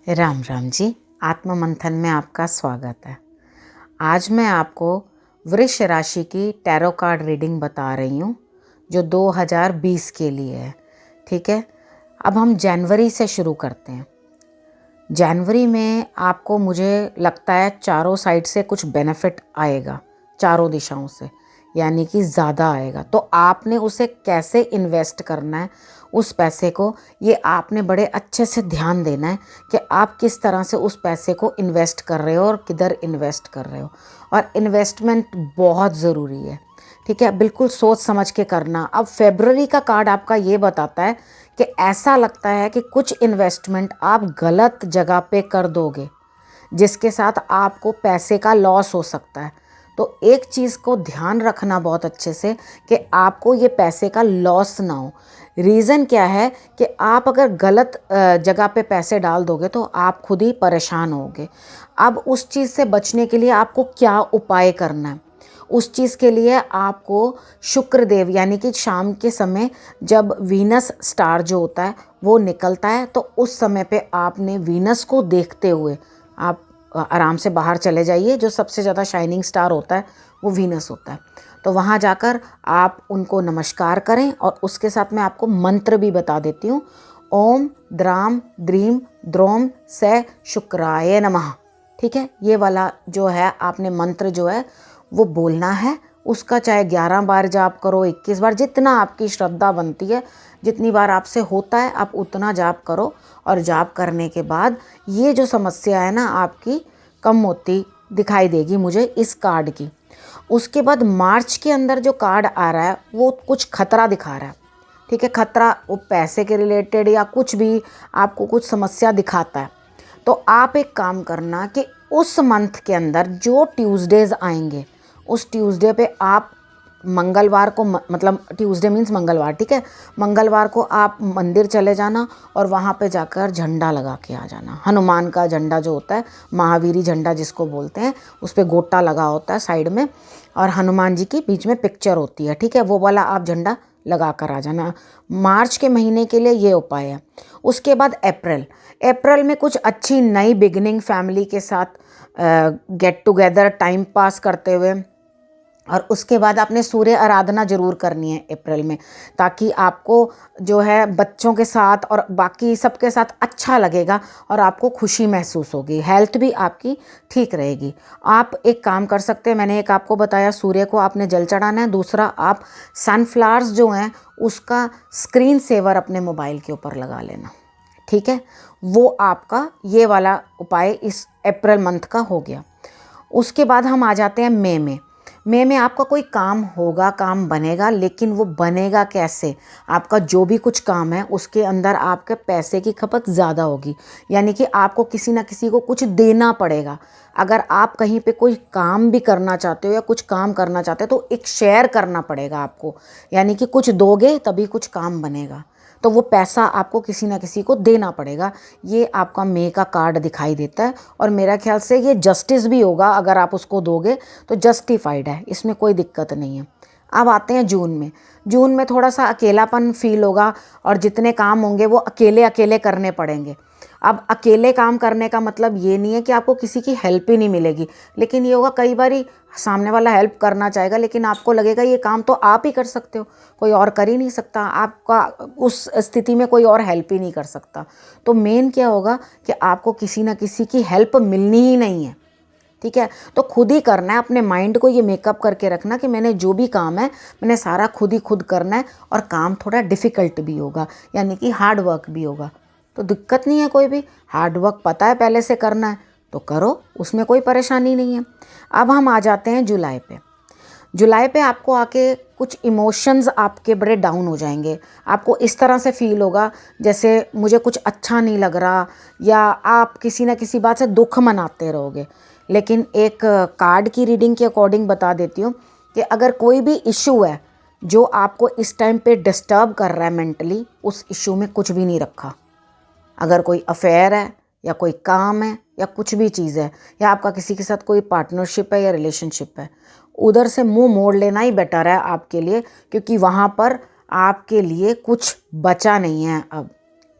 राम राम जी। आत्म मंथन में आपका स्वागत है। आज मैं आपको वृष राशि की टैरो कार्ड रीडिंग बता रही हूँ जो 2020 के लिए है। ठीक है, अब हम जनवरी से शुरू करते हैं। जनवरी में आपको मुझे लगता है चारों साइड से कुछ बेनिफिट आएगा, चारों दिशाओं से, यानी कि ज़्यादा आएगा। तो आपने उसे कैसे इन्वेस्ट करना है, उस पैसे को, ये आपने बड़े अच्छे से ध्यान देना है कि आप किस तरह से उस पैसे को इन्वेस्ट कर रहे हो और किधर इन्वेस्ट कर रहे हो। और इन्वेस्टमेंट बहुत ज़रूरी है, ठीक है, बिल्कुल सोच समझ के करना। अब फेब्रुअरी का कार्ड आपका ये बताता है कि ऐसा लगता है कि कुछ इन्वेस्टमेंट आप गलत जगह पे कर दोगे जिसके साथ आपको पैसे का लॉस हो सकता है। तो एक चीज़ को ध्यान रखना बहुत अच्छे से कि आपको ये पैसे का लॉस ना हो। रीज़न क्या है कि आप अगर गलत जगह पे पैसे डाल दोगे तो आप खुद ही परेशान होगे। अब उस चीज़ से बचने के लिए आपको क्या उपाय करना है, उस चीज़ के लिए आपको शुक्रदेव, यानी कि शाम के समय जब वीनस स्टार जो होता है वो निकलता है, तो उस समय पे आपने वीनस को देखते हुए आप आराम से बाहर चले जाइए। जो सबसे ज़्यादा शाइनिंग स्टार होता है वो वीनस होता है, तो वहाँ जाकर आप उनको नमस्कार करें। और उसके साथ मैं आपको मंत्र भी बता देती हूँ। ओम द्राम द्रीम द्रोम से शुक्राय नमः। ठीक है, ये वाला जो है आपने मंत्र जो है वो बोलना है। उसका चाहे 11 बार जाप करो, 21 बार, जितना आपकी श्रद्धा बनती है, जितनी बार आपसे होता है आप उतना जाप करो। और जाप करने के बाद ये जो समस्या है ना आपकी कम होती दिखाई देगी मुझे इस कार्ड की। उसके बाद मार्च के अंदर जो कार्ड आ रहा है वो कुछ खतरा दिखा रहा है। ठीक है, खतरा वो पैसे के रिलेटेड या कुछ भी आपको कुछ समस्या दिखाता है। तो आप एक काम करना कि उस मंथ के अंदर जो ट्यूसडेज आएंगे उस ट्यूसडे पे आप मंगलवार को, मतलब ट्यूसडे मीन्स मंगलवार, ठीक है, मंगलवार को आप मंदिर चले जाना और वहाँ पे जाकर झंडा लगा के आ जाना। हनुमान का झंडा जो होता है, महावीरी झंडा जिसको बोलते हैं, उस पर गोटा लगा होता है साइड में और हनुमान जी की बीच में पिक्चर होती है। ठीक है, वो वाला आप झंडा लगा कर आ जाना। मार्च के महीने के लिए ये उपाय है। उसके बाद अप्रैल में कुछ अच्छी नई बिगिनिंग फैमिली के साथ गेट टुगेदर टाइम पास करते हुए, और उसके बाद आपने सूर्य आराधना जरूर करनी है अप्रैल में, ताकि आपको जो है बच्चों के साथ और बाकी सबके साथ अच्छा लगेगा और आपको खुशी महसूस होगी। हेल्थ भी आपकी ठीक रहेगी। आप एक काम कर सकते हैं, मैंने एक आपको बताया, सूर्य को आपने जल चढ़ाना है। दूसरा, आप सनफ्लावर्स जो हैं उसका स्क्रीन सेवर अपने मोबाइल के ऊपर लगा लेना। ठीक है, वो आपका ये वाला उपाय इस अप्रैल मंथ का हो गया। उसके बाद हम आ जाते हैं मई में आपका कोई काम होगा, काम बनेगा, लेकिन वो बनेगा कैसे? आपका जो भी कुछ काम है उसके अंदर आपके पैसे की खपत ज़्यादा होगी, यानी कि आपको किसी ना किसी को कुछ देना पड़ेगा। अगर आप कहीं पे कोई काम भी करना चाहते हो या कुछ काम करना चाहते हो तो एक शेयर करना पड़ेगा आपको, यानी कि कुछ दोगे तभी कुछ काम बनेगा। तो वो पैसा आपको किसी ना किसी को देना पड़ेगा। ये आपका मई का कार्ड दिखाई देता है और मेरा ख्याल से ये जस्टिस भी होगा। अगर आप उसको दोगे तो जस्टिफाइड है, इसमें कोई दिक्कत नहीं है। अब आते हैं जून में थोड़ा सा अकेलापन फील होगा और जितने काम होंगे वो अकेले अकेले करने पड़ेंगे। अब अकेले काम करने का मतलब ये नहीं है कि आपको किसी की हेल्प ही नहीं मिलेगी, लेकिन ये होगा कई बारी सामने वाला हेल्प करना चाहेगा लेकिन आपको लगेगा ये काम तो आप ही कर सकते हो, कोई और कर ही नहीं सकता, आपका उस स्थिति में कोई और हेल्प ही नहीं कर सकता। तो मेन क्या होगा कि आपको किसी ना किसी की हेल्प मिलनी ही नहीं है। ठीक है, तो खुद ही करना है। अपने माइंड को ये मेकअप करके रखना कि मैंने जो भी काम है मैंने सारा खुद करना है। और काम थोड़ा डिफ़िकल्ट भी होगा, यानी कि हार्ड वर्क भी होगा, तो दिक्कत नहीं है कोई भी। हार्ड वर्क पता है पहले से करना है तो करो, उसमें कोई परेशानी नहीं है। अब हम आ जाते हैं जुलाई पे आपको आके कुछ इमोशंस आपके बड़े डाउन हो जाएंगे। आपको इस तरह से फील होगा जैसे मुझे कुछ अच्छा नहीं लग रहा, या आप किसी ना किसी बात से दुख मनाते रहोगे। लेकिन एक कार्ड की रीडिंग के अकॉर्डिंग बता देती हूँ कि अगर कोई भी इशू है जो आपको इस टाइम पे डिस्टर्ब कर रहा है मेंटली, उस इशू में कुछ भी नहीं रखा। अगर कोई अफेयर है या कोई काम है या कुछ भी चीज़ है, या आपका किसी के साथ कोई पार्टनरशिप है या रिलेशनशिप है, उधर से मुंह मोड़ लेना ही बेटर है आपके लिए, क्योंकि वहाँ पर आपके लिए कुछ बचा नहीं है अब।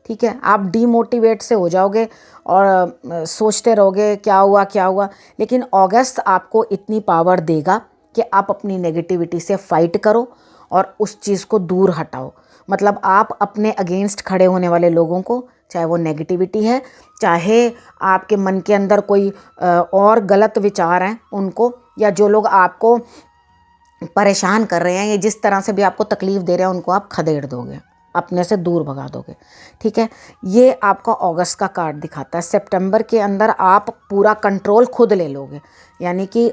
ठीक है। आप डीमोटिवेट से हो जाओगे और सोचते रहोगे क्या हुआ क्या हुआ, लेकिन अगस्त आपको इतनी पावर देगा कि आप अपनी नेगेटिविटी से फाइट करो और उस चीज़ को दूर हटाओ। मतलब आप अपने अगेंस्ट खड़े होने वाले लोगों को, चाहे वो नेगेटिविटी है, चाहे आपके मन के अंदर कोई और गलत विचार हैं उनको, या जो लोग आपको परेशान कर रहे हैं या जिस तरह से भी आपको तकलीफ़ दे रहे हैं, उनको आप खदेड़ दोगे, अपने से दूर भगा दोगे, ठीक है। ये आपका अगस्त का कार्ड दिखाता है। सितंबर के अंदर आप पूरा कंट्रोल खुद ले लोगे, यानी कि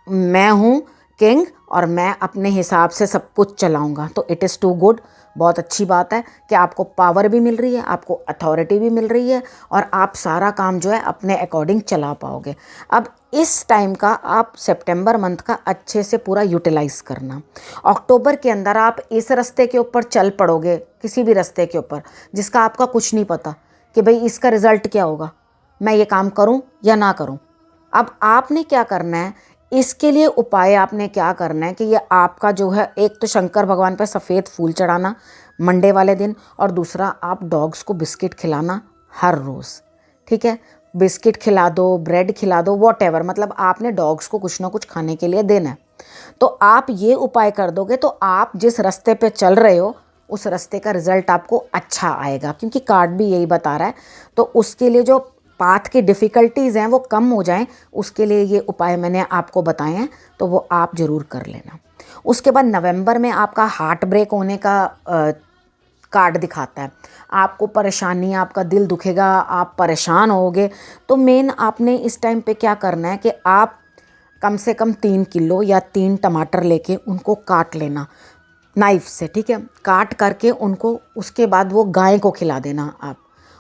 मैं हूँ किंग और मैं अपने हिसाब से सब कुछ चलाऊँगा। तो इट इज़ टू गुड। बहुत अच्छी बात है कि आपको पावर भी मिल रही है, आपको अथॉरिटी भी मिल रही है और आप सारा काम जो है अपने अकॉर्डिंग चला पाओगे। अब इस टाइम का आप सितंबर मंथ का अच्छे से पूरा यूटिलाइज़ करना। अक्टूबर के अंदर आप इस रास्ते के ऊपर चल पड़ोगे, किसी भी रास्ते के ऊपर जिसका आपका कुछ नहीं पता कि भाई इसका रिज़ल्ट क्या होगा, मैं ये काम करूं या ना करूं। अब आपने क्या करना है, इसके लिए उपाय आपने क्या करना है कि ये आपका जो है, एक तो शंकर भगवान पर सफ़ेद फूल चढ़ाना मंडे वाले दिन, और दूसरा आप डॉग्स को बिस्किट खिलाना हर रोज़, ठीक है। बिस्किट खिला दो, ब्रेड खिला दो, वॉटेवर, मतलब आपने डॉग्स को कुछ ना कुछ खाने के लिए देना है। तो आप ये उपाय कर दोगे तो आप जिस रास्ते पे चल रहे हो उस रास्ते का रिज़ल्ट आपको अच्छा आएगा, क्योंकि कार्ड भी यही बता रहा है। तो उसके लिए जो पाथ की डिफ़िकल्टीज़ हैं वो कम हो जाएं, उसके लिए ये उपाय मैंने आपको बताए हैं, तो वो आप ज़रूर कर लेना। उसके बाद नवंबर में आपका हार्ट ब्रेक होने का कार्ड दिखाता है। आपको परेशानी, आपका दिल दुखेगा, आप परेशान होगे। तो मेन आपने इस टाइम पे क्या करना है कि आप कम से कम 3 किलो या 3 टमाटर लेके उनको काट लेना नाइफ़ से, ठीक है। काट करके उनको उसके बाद वो गाय को खिला देना आप,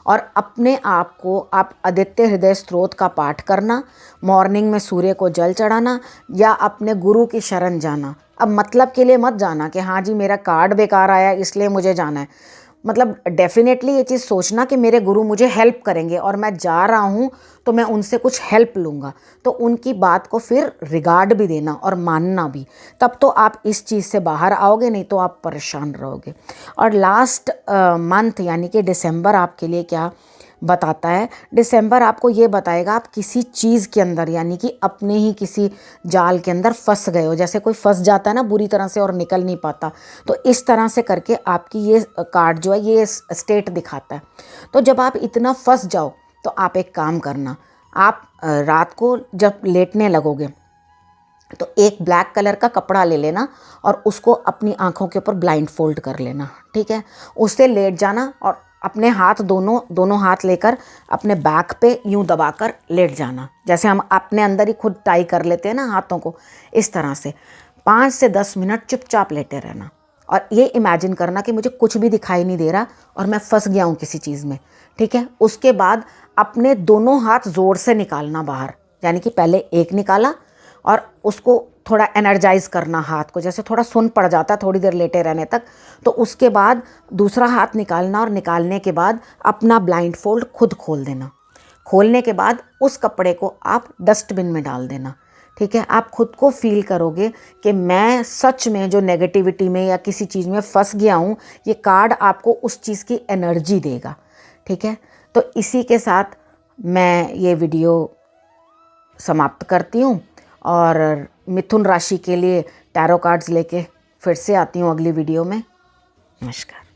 और अपने आप को आप आदित्य हृदय स्तोत्र का पाठ करना, मॉर्निंग में सूर्य को जल चढ़ाना या अपने गुरु की शरण जाना। अब मतलब के लिए मत जाना कि हाँ जी मेरा कार्ड बेकार आया इसलिए मुझे जाना है। मतलब डेफिनेटली ये चीज़ सोचना कि मेरे गुरु मुझे हेल्प करेंगे और मैं जा रहा हूँ तो मैं उनसे कुछ हेल्प लूँगा, तो उनकी बात को फिर रिगार्ड भी देना और मानना भी, तब तो आप इस चीज़ से बाहर आओगे, नहीं तो आप परेशान रहोगे। और लास्ट मंथ यानी कि दिसंबर आपके लिए क्या बताता है, दिसंबर आपको ये बताएगा आप किसी चीज़ के अंदर, यानी कि अपने ही किसी जाल के अंदर फंस गए हो। जैसे कोई फंस जाता है ना बुरी तरह से और निकल नहीं पाता, तो इस तरह से करके आपकी ये कार्ड जो है ये स्टेट दिखाता है। तो जब आप इतना फंस जाओ तो आप एक काम करना, आप रात को जब लेटने लगोगे तो एक ब्लैक कलर का कपड़ा ले लेना और उसको अपनी आँखों के ऊपर ब्लाइंड फोल्ड कर लेना, ठीक है। उससे लेट जाना और अपने हाथ दोनों हाथ लेकर अपने बैक पे यूं दबाकर लेट जाना, जैसे हम अपने अंदर ही खुद टाई कर लेते हैं ना हाथों को, इस तरह से 5 से 10 मिनट चुपचाप लेटे रहना। और ये इमेजिन करना कि मुझे कुछ भी दिखाई नहीं दे रहा और मैं फंस गया हूँ किसी चीज़ में, ठीक है। उसके बाद अपने दोनों हाथ ज़ोर से निकालना बाहर, यानी कि पहले एक निकाला और उसको थोड़ा एनर्जाइज करना हाथ को, जैसे थोड़ा सुन पड़ जाता है थोड़ी देर लेटे रहने तक। तो उसके बाद दूसरा हाथ निकालना और निकालने के बाद अपना ब्लाइंड फोल्ड खुद खोल देना। खोलने के बाद उस कपड़े को आप डस्टबिन में डाल देना, ठीक है। आप खुद को फील करोगे कि मैं सच में जो नेगेटिविटी में या किसी चीज़ में फंस गया हूँ, ये कार्ड आपको उस चीज़ की एनर्जी देगा, ठीक है। तो इसी के साथ मैं ये वीडियो समाप्त करती हूँ और मिथुन राशि के लिए टैरो कार्ड्स लेके फिर से आती हूँ अगली वीडियो में। नमस्कार।